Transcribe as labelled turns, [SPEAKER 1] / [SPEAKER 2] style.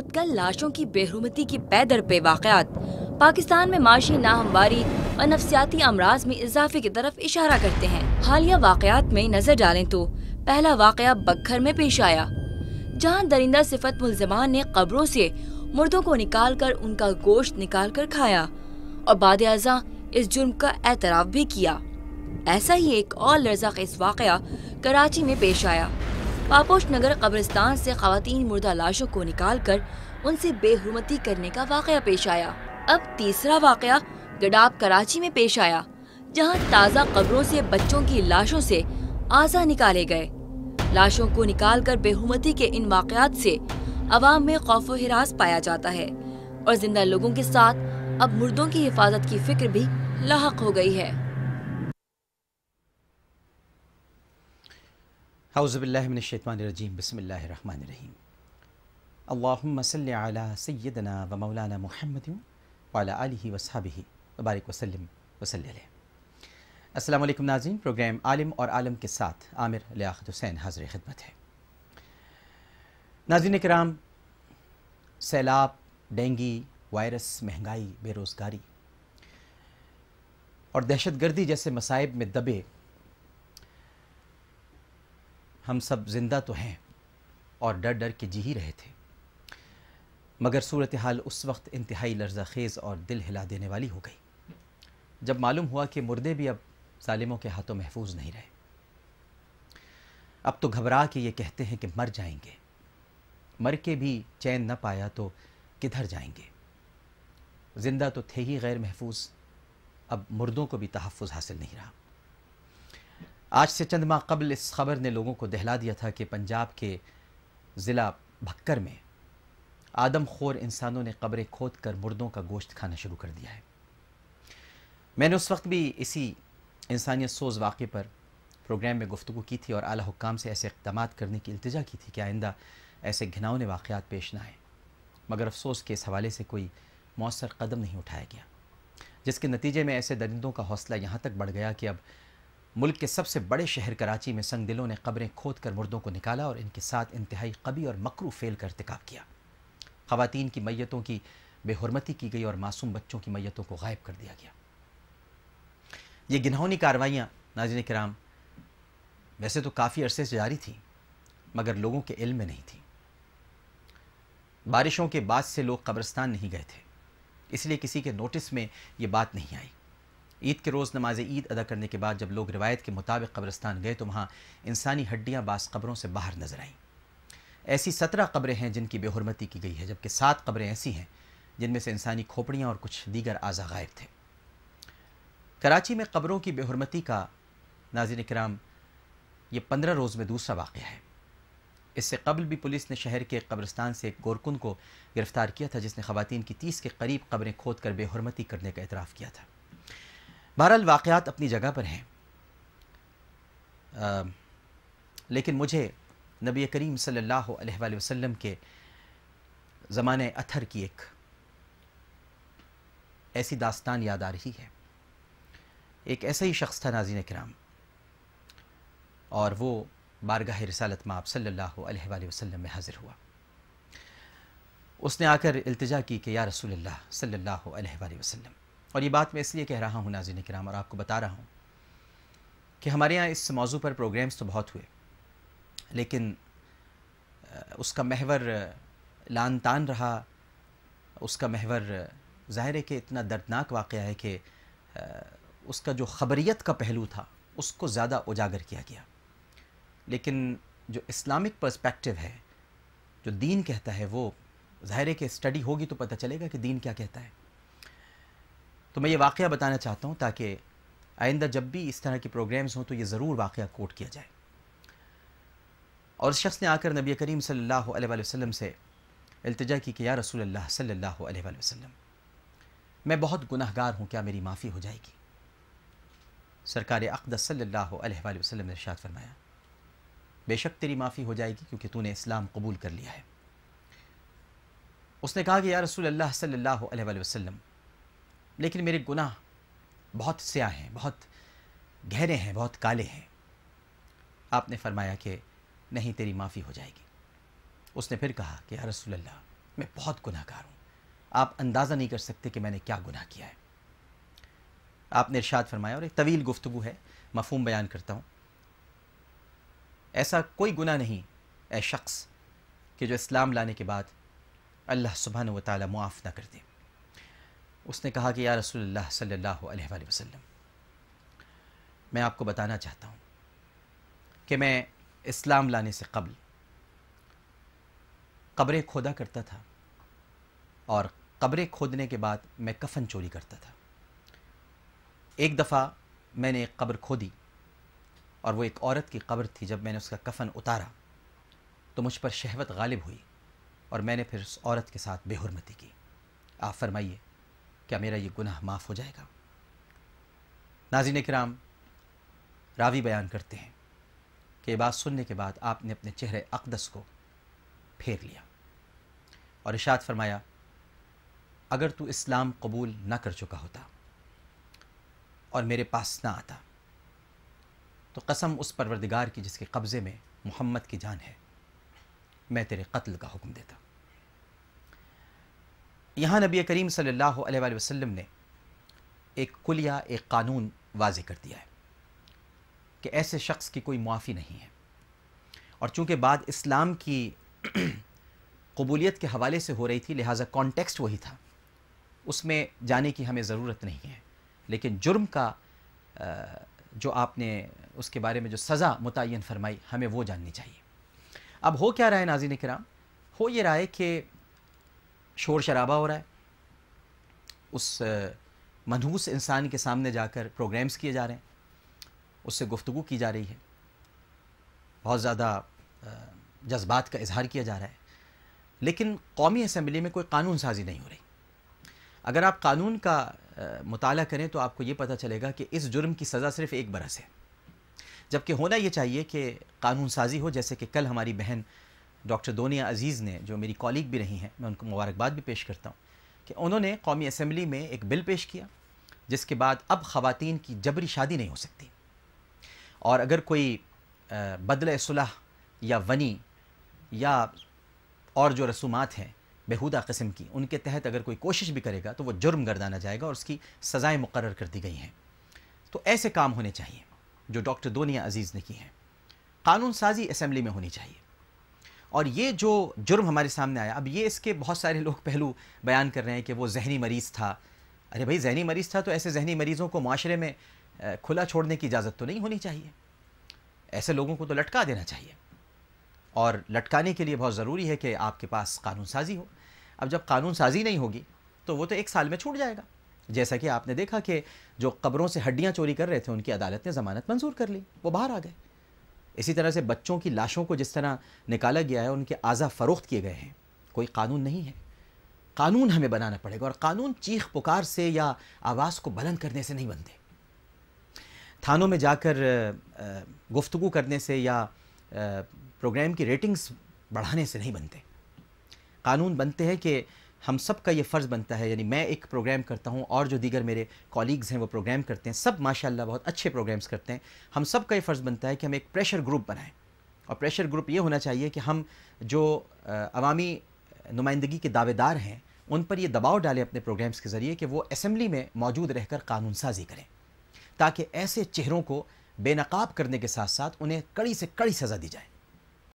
[SPEAKER 1] رات کا لاشوں کی بے حرمتی کی پے در پے واقعات پاکستان میں معاشی ناہمواری اور نفسیاتی امراض میں اضافے کی طرف اشارہ کرتے ہیں۔ حالیہ واقعات میں نظر ڈالیں تو پہلا واقعہ بکھر میں پیش آیا، جہاں درندہ صفت ملزمان نے قبروں سے مردوں کو نکال کر ان کا گوشت نکال کر کھایا اور بعد ازاں اس جرم کا اعتراف بھی کیا۔ ایسا ہی ایک اور لرزاخیز واقعہ کراچی میں پیش آیا۔ پاپوش نگر قبرستان سے خواتین مردہ لاشوں کو نکال کر ان سے بے حرمتی کرنے کا واقعہ پیش آیا۔ اب تیسرا واقعہ گڈاب کراچی میں پیش آیا، جہاں تازہ قبروں سے بچوں کی لاشوں سے اعضاء نکالے گئے۔ لاشوں کو نکال کر بے حرمتی کے ان واقعات سے عوام میں خوف و ہراس پایا جاتا ہے اور زندہ لوگوں کے ساتھ اب مردوں کی حفاظت کی فکر بھی لاحق ہو گئی ہے۔
[SPEAKER 2] اعوذ باللہ من الشیطان الرجیم، بسم اللہ الرحمن الرحیم۔ اللہم صلی علی سیدنا و مولانا محمد وعلی آلہ وصحبہ وبارک وسلم وصلی علیہ۔ السلام علیکم ناظرین، پروگرام عالم اور عالم کے ساتھ عامر لیاقت حسین حاضر خدمت ہے۔ ناظرین کرام، سیلاب، ڈینگی، وائرس، مہنگائی، بے روزگاری اور دہشت گردی جیسے مصائب میں دبے ہم سب زندہ تو ہیں اور ڈر ڈر کے جی ہی رہے تھے، مگر صورتحال اس وقت انتہائی لرزہ خیز اور دل ہلا دینے والی ہو گئی جب معلوم ہوا کہ مردے بھی اب ظالموں کے ہاتھوں محفوظ نہیں رہے۔ اب تو گھبرا کے یہ کہتے ہیں کہ مر جائیں گے، مر کے بھی چین نہ پایا تو کدھر جائیں گے۔ زندہ تو تھے ہی غیر محفوظ، اب مردوں کو بھی تحفظ حاصل نہیں رہا۔ آج سے چند ماہ قبل اس خبر نے لوگوں کو دہلا دیا تھا کہ پنجاب کے ضلع بھکر میں آدم خور انسانوں نے قبریں کھود کر مردوں کا گوشت کھانا شروع کر دیا ہے۔ میں نے اس وقت بھی اسی انسانیت سوز واقعے پر پروگرام میں گفتگو کی تھی اور اعلیٰ حکام سے ایسے اقدامات کرنے کی التجا کی تھی کہ آئندہ ایسے گھناؤنے واقعات پیش نہ آئیں، مگر افسوس کہ اس حوالے سے کوئی مؤثر قدم نہیں اٹھایا گیا، جس کے نتیجے میں ایسے درندوں کا حوصلہ یہاں تک بڑھ گیا کہ اب ملک کے سب سے بڑے شہر کراچی میں سنگ دلوں نے قبریں کھود کر مردوں کو نکالا اور ان کے ساتھ انتہائی قبیح اور مکروہ فعل کا ارتکاب کیا۔ خواتین کی میتوں کی بے حرمتی کی گئی اور معصوم بچوں کی میتوں کو غائب کر دیا گیا۔ یہ گنہونی کارروائیاں ناظرین کرام ویسے تو کافی عرصے سے جاری تھیں، مگر لوگوں کے علم میں نہیں تھیں۔ بارشوں کے بعد سے لوگ قبرستان نہیں گئے تھے، اس لیے کسی کے نوٹس میں یہ بات نہیں آئی۔ عید کے روز نماز عید ادا کرنے کے بعد جب لوگ روایت کے مطابق قبرستان گئے تو وہاں انسانی ہڈیاں بعض قبروں سے باہر نظر آئیں۔ ایسی 17 قبریں ہیں جن کی بے حرمتی کی گئی ہے، جبکہ 7 قبریں ایسی ہیں جن میں سے انسانی کھوپڑیاں اور کچھ دیگر اعضاء غائب تھے۔ کراچی میں قبروں کی بے حرمتی کا ناظرین کرام یہ 15 روز میں دوسرا واقعہ ہے۔ اس سے قبل بھی پولیس نے شہر کے قبرستان سے ایک گورکن کو گرفتار کیا تھا جس نے خواتین کی 30 کے قریب قبریں کھود کر بے حرمتی کرنے کا اعتراف کیا تھا۔ بہرحال واقعات اپنی جگہ پر ہیں، لیکن مجھے نبی کریم صلی اللہ علیہ وآلہ وسلم کے زمانہ اطہر کی ایک ایسی داستان یاد آ رہی ہے۔ ایک ایسا ہی شخص تھا ناظرین کرام، اور وہ بارگاہ رسالت مآب صلی اللہ علیہ وآلہ وسلم میں حاضر ہوا۔ اس نے آ کر التجا کی کہ یا رسول اللہ صلی اللہ علیہ وآلہ وسلم، اور یہ بات میں اس لیے کہہ رہا ہوں ناظرین کرام اور آپ کو بتا رہا ہوں کہ ہمارے یہاں اس موضوع پر پروگرامز تو بہت ہوئے، لیکن اس کا محور لان تان رہا، اس کا محور ظاہر ہے کہ اتنا دردناک واقعہ ہے کہ اس کا جو خبریت کا پہلو تھا اس کو زیادہ اجاگر کیا گیا، لیکن جو اسلامک پرسپیکٹیو ہے، جو دین کہتا ہے، وہ ظاہر ہے کہ اسٹڈی ہوگی تو پتہ چلے گا کہ دین کیا کہتا ہے۔ تو میں یہ واقعہ بتانا چاہتا ہوں تاکہ آئندہ جب بھی اس طرح کے پروگرامز ہوں تو یہ ضرور واقعہ کوٹ کیا جائے۔ اور اس شخص نے آ کر نبی کریم صلی اللہ علیہ وآلہ وسلم سے التجا کی کہ یا رسول اللہ صلی اللہ علیہ وآلہ وسلم، میں بہت گناہ گار ہوں، کیا میری معافی ہو جائے گی؟ سرکار اقدس صلی اللہ علیہ وآلہ وسلم نے ارشاد فرمایا، بے شک تیری معافی ہو جائے گی کیونکہ تو نے اسلام قبول کر لیا ہے۔ اس نے کہا کہ یا رسول اللہ صلی اللہ علیہ وآلہ وسلم، لیکن میرے گناہ بہت سیاہ ہیں، بہت گہرے ہیں، بہت کالے ہیں۔ آپ نے فرمایا کہ نہیں، تیری معافی ہو جائے گی۔ اس نے پھر کہا کہ یا رسول اللہ، میں بہت گناہ گار ہوں، آپ اندازہ نہیں کر سکتے کہ میں نے کیا گناہ کیا ہے۔ آپ نے ارشاد فرمایا، اور ایک طویل گفتگو ہے، مفہوم بیان کرتا ہوں، ایسا کوئی گناہ نہیں اے شخص کہ جو اسلام لانے کے بعد اللہ سبحانہ و تعالیٰ معاف نہ کر دے۔ اس نے کہا کہ یا رسول اللہ صلی اللہ علیہ وآلہ وسلم، میں آپ کو بتانا چاہتا ہوں کہ میں اسلام لانے سے قبل قبریں کھودا کرتا تھا، اور قبریں کھودنے کے بعد میں کفن چوری کرتا تھا۔ ایک دفعہ میں نے ایک قبر کھودی، اور وہ ایک عورت کی قبر تھی۔ جب میں نے اس کا کفن اتارا تو مجھ پر شہوت غالب ہوئی، اور میں نے پھر اس عورت کے ساتھ بے حرمتی کی۔ آپ فرمائیے کیا میرا یہ گناہ معاف ہو جائے گا؟ ناظرین کرام، راوی بیان کرتے ہیں کہ یہ بات سننے کے بعد آپ نے اپنے چہرے اقدس کو پھیر لیا اور ارشاد فرمایا، اگر تو اسلام قبول نہ کر چکا ہوتا اور میرے پاس نہ آتا تو قسم اس پروردگار کی جس کے قبضے میں محمد کی جان ہے، میں تیرے قتل کا حکم دیتا۔ یہاں نبی کریم صلی اللہ علیہ وآلہ وسلم نے ایک کلیہ، ایک قانون واضح کر دیا ہے کہ ایسے شخص کی کوئی معافی نہیں ہے، اور چونکہ بات اسلام کی قبولیت کے حوالے سے ہو رہی تھی، لہٰذا کانٹیکسٹ وہی تھا، اس میں جانے کی ہمیں ضرورت نہیں ہے، لیکن جرم کا جو آپ نے اس کے بارے میں جو سزا متعین فرمائی، ہمیں وہ جاننی چاہیے۔ اب ہو کیا رہا ہے ناظرین کرام؟ ہو یہ رہا ہے کہ شور شرابہ ہو رہا ہے، اس منحوس انسان کے سامنے جا کر پروگرامز کیے جا رہے ہیں، اس سے گفتگو کی جا رہی ہے، بہت زیادہ جذبات کا اظہار کیا جا رہا ہے، لیکن قومی اسمبلی میں کوئی قانون سازی نہیں ہو رہی۔ اگر آپ قانون کا مطالعہ کریں تو آپ کو یہ پتہ چلے گا کہ اس جرم کی سزا صرف 1 برس ہے، جبکہ ہونا یہ چاہیے کہ قانون سازی ہو، جیسے کہ کل ہماری بہن ڈاکٹر دونیا عزیز نے، جو میری کالیگ بھی رہی ہیں، میں ان کو مبارکباد بھی پیش کرتا ہوں کہ انہوں نے قومی اسمبلی میں ایک بل پیش کیا جس کے بعد اب خواتین کی جبری شادی نہیں ہو سکتی، اور اگر کوئی بدلہ صلح یا ونی یا اور جو رسومات ہیں بےہودہ قسم کی، ان کے تحت اگر کوئی کوشش بھی کرے گا تو وہ جرم گردانا جائے گا اور اس کی سزائیں مقرر کر دی گئی ہیں۔ تو ایسے کام ہونے چاہیے جو ڈاکٹر دونیا عزیز نے کی ہیں، قانون سازی اسمبلی میں ہونی چاہیے۔ اور یہ جو جرم ہمارے سامنے آیا، اب یہ اس کے بہت سارے لوگ پہلو بیان کر رہے ہیں کہ وہ ذہنی مریض تھا۔ ارے بھائی، ذہنی مریض تھا تو ایسے ذہنی مریضوں کو معاشرے میں کھلا چھوڑنے کی اجازت تو نہیں ہونی چاہیے، ایسے لوگوں کو تو لٹکا دینا چاہیے، اور لٹکانے کے لیے بہت ضروری ہے کہ آپ کے پاس قانون سازی ہو۔ اب جب قانون سازی نہیں ہوگی تو وہ تو 1 سال میں چھوٹ جائے گا، جیسا کہ آپ نے دیکھا کہ جو قبروں سے ہڈیاں چوری کر رہے تھے ان کی عدالت نے ضمانت منظور کر لی، وہ باہر آ گئے۔ اسی طرح سے بچوں کی لاشوں کو جس طرح نکالا گیا ہے، ان کے اعضاء فروخت کیے گئے ہیں، کوئی قانون نہیں ہے۔ قانون ہمیں بنانا پڑے گا، اور قانون چیخ پکار سے یا آواز کو بلند کرنے سے نہیں بنتے، تھانوں میں جا کر گفتگو کرنے سے یا پروگرام کی ریٹنگز بڑھانے سے نہیں بنتے۔ قانون بنتے ہیں کہ ہم سب کا یہ فرض بنتا ہے، یعنی میں ایک پروگرام کرتا ہوں اور جو دیگر میرے کولیگز ہیں وہ پروگرام کرتے ہیں، سب ماشاءاللہ بہت اچھے پروگرامز کرتے ہیں، ہم سب کا یہ فرض بنتا ہے کہ ہم ایک پریشر گروپ بنائیں، اور پریشر گروپ یہ ہونا چاہیے کہ ہم جو عوامی نمائندگی کے دعوے دار ہیں ان پر یہ دباؤ ڈالیں اپنے پروگرامز کے ذریعے کہ وہ اسمبلی میں موجود رہ کر قانون سازی کریں، تاکہ ایسے چہروں کو بے نقاب کرنے کے ساتھ ساتھ انہیں کڑی سے کڑی سزا دی جائے۔